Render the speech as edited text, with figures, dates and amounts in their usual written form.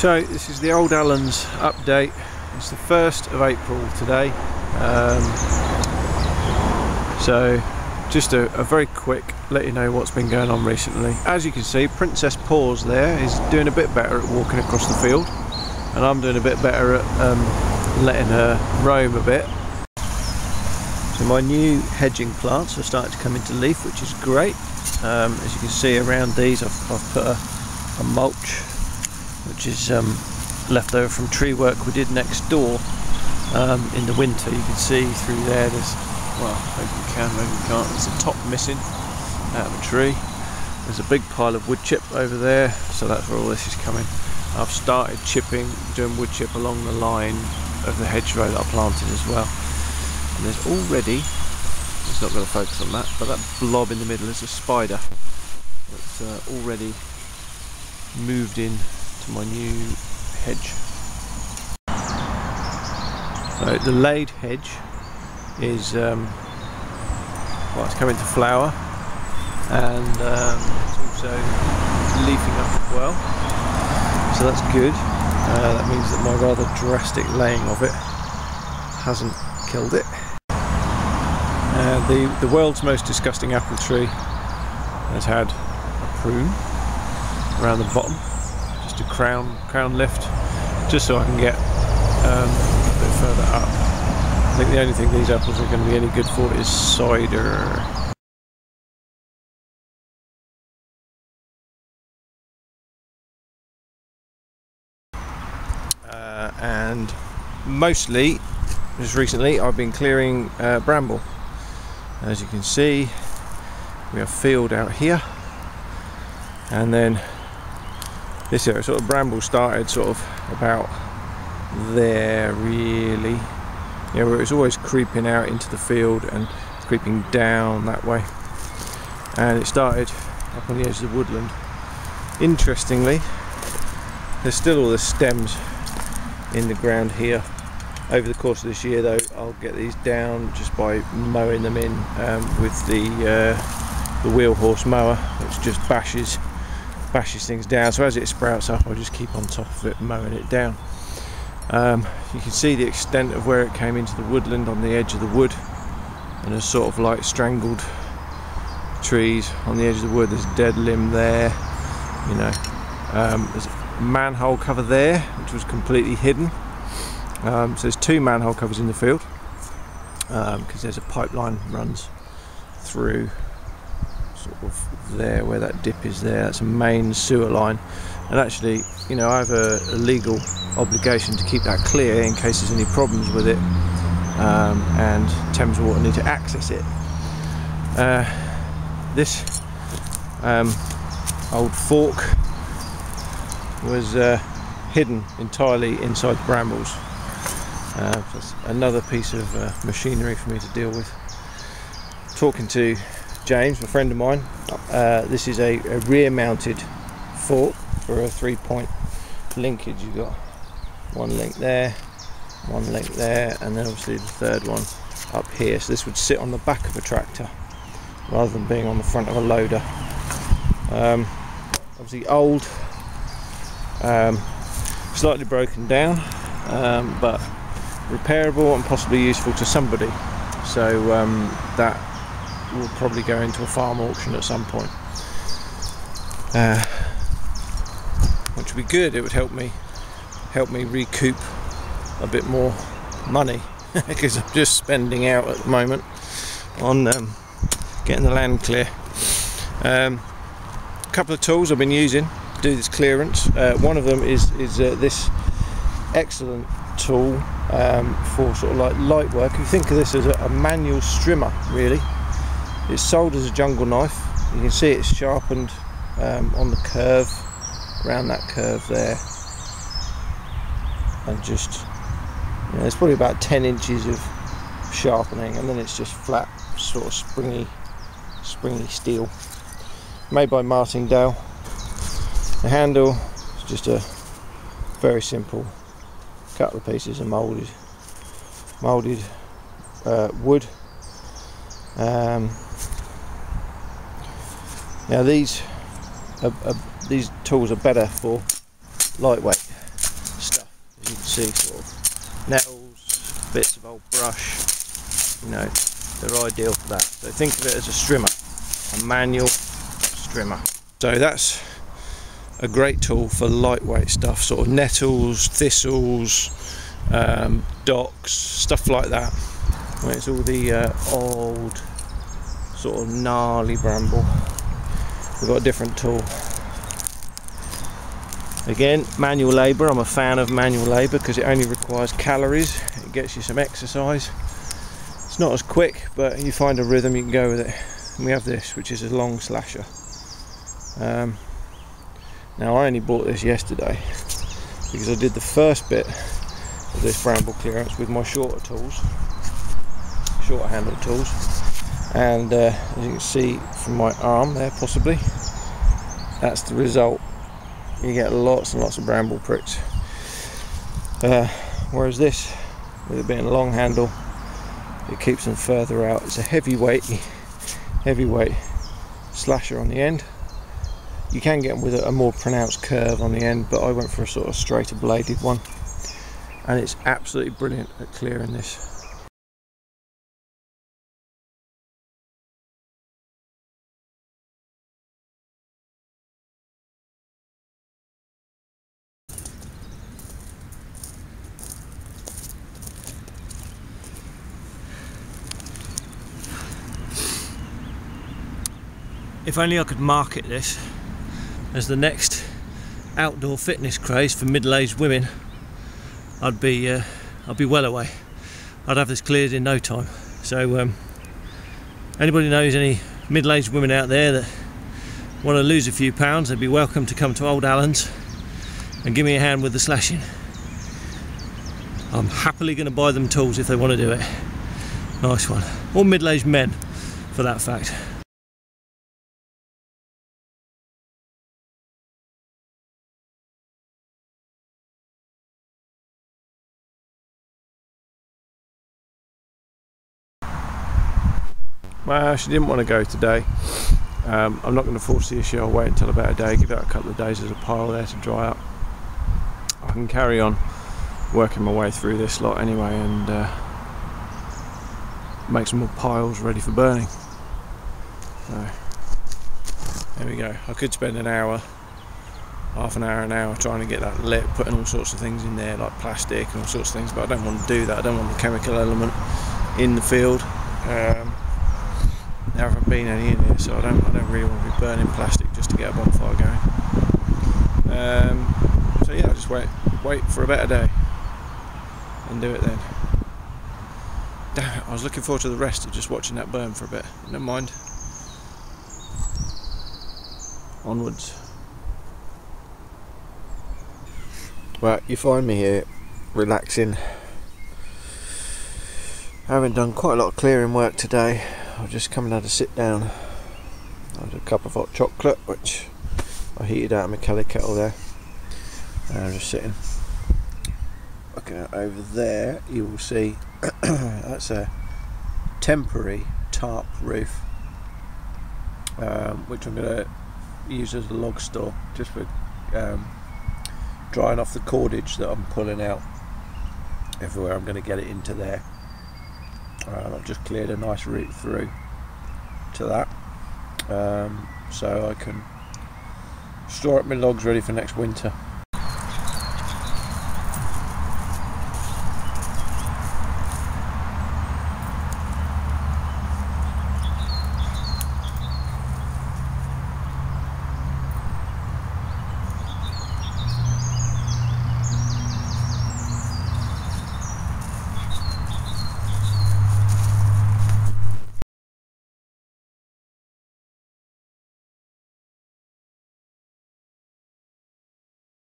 So this is the old ALLENS update. It's the 1st of April today. So just a very quick let you know what's been going on recently. As you can see, Princess Paws there is doing a bit better at walking across the field, and I'm doing a bit better at letting her roam a bit. So my new hedging plants are starting to come into leaf, which is great. As you can see around these, I've put a mulch, which is left over from tree work we did next door in the winter. You can see through there, there's, well, maybe you can, maybe you can't, there's a top missing out of a tree. There's a big pile of wood chip over there, so that's where all this is coming. I've started doing wood chip along the line of the hedgerow that I planted as well. And there's already, it's not going to focus on that, but that blob in the middle is a spider that's already moved in to my new hedge. So the laid hedge is, well, it's coming to flower, and it's also leafing up as well, so that's good. That means that my rather drastic laying of it hasn't killed it. The world's most disgusting apple tree has had a prune around the bottom, just a crown lift, just so I can get a bit further up. I think the only thing these apples are going to be any good for is cider. And mostly, just recently, I've been clearing bramble. As you can see, we have field out here, and then this area, sort of bramble started sort of about there really, yeah, where it was always creeping out into the field and creeping down that way, and it started up on the edge of the woodland. Interestingly, there's still all the stems in the ground here. Over the course of this year though, I'll get these down just by mowing them in with the wheel horse mower, which just bashes things down. So as it sprouts up, I'll just keep on top of it, mowing it down. You can see the extent of where it came into the woodland on the edge of the wood, and there's sort of like strangled trees on the edge of the wood. There's a dead limb there, you know. There's a manhole cover there, which was completely hidden. So there's 2 manhole covers in the field, because there's a pipeline runs through sort of there where that dip is there. That's a main sewer line, and actually, you know, I have a legal obligation to keep that clear in case there's any problems with it, and Thames Water need to access it. This old fork was hidden entirely inside the brambles. That's another piece of machinery for me to deal with. Talking to James, a friend of mine, this is a rear mounted fork for a 3-point linkage. You've got one link there, one link there, and then obviously the third one up here. So this would sit on the back of a tractor rather than being on the front of a loader. Obviously old, slightly broken down, but repairable and possibly useful to somebody. So that will probably go into a farm auction at some point, which would be good. It would help me recoup a bit more money because I'm just spending out at the moment on getting the land clear. A couple of tools I've been using to do this clearance. One of them is this excellent tool for sort of like light work. If you think of this as a manual strimmer, really. It's sold as a jungle knife. You can see it's sharpened on the curve, around that curve there, and just, you know, it's probably about 10 inches of sharpening, and then it's just flat, sort of springy steel, made by Martingale. The handle is just a very simple couple of pieces of moulded wood. Now these tools are better for lightweight see sort of nettles, bits of old brush, you know, they're ideal for that. So think of it as a strimmer, a manual strimmer. So that's a great tool for lightweight stuff, sort of nettles, thistles, docks, stuff like that. When it's all the old sort of gnarly bramble, we've got a different tool. Again, manual labour. I'm a fan of manual labour because it only requires calories, it gets you some exercise. It's not as quick, but you find a rhythm, you can go with it. And we have this, which is a long slasher. Now I only bought this yesterday because I did the first bit of this bramble clearance with my shorter tools, shorter handled tools, and as you can see from my arm there, possibly, that's the result. You get lots and lots of bramble pricks. Whereas this, with it being a long handle, it keeps them further out. It's a heavyweight slasher on the end. You can get them with a more pronounced curve on the end, but I went for a sort of straighter bladed one, and it's absolutely brilliant at clearing this. If only I could market this as the next outdoor fitness craze for middle-aged women, I'd be well away. I'd have this cleared in no time. So anybody knows any middle-aged women out there that want to lose a few pounds, they'd be welcome to come to Old Allen's and give me a hand with the slashing. I'm happily going to buy them tools if they want to do it. Nice one. Or middle-aged men, for that fact. Well, she didn't want to go today. I'm not going to force the issue. I'll wait until about a day, give it a couple of days. There's a pile there to dry up. I can carry on working my way through this lot anyway, and make some more piles ready for burning. So there we go. I could spend an hour, half an hour trying to get that lit, putting all sorts of things in there like plastic and all sorts of things, but I don't want to do that. I don't want the chemical element in the field. There haven't been any in here, so I don't really want to be burning plastic just to get a bonfire going. So yeah, I'll just wait for a better day and do it then. Damn it, I was looking forward to the rest of just watching that burn for a bit. Never mind. Onwards. Well, you find me here relaxing. I haven't done quite a lot of clearing work today. I've just come and had a sit down. I had a cup of hot chocolate, which I heated out of my Kelly kettle there. And I'm just sitting. Looking out over there, you will see that's a temporary tarp roof, which I'm going to use as a log store, just for drying off the cordage that I'm pulling out everywhere. I'm going to get it into there. I've just cleared a nice route through to that, so I can store up my logs ready for next winter.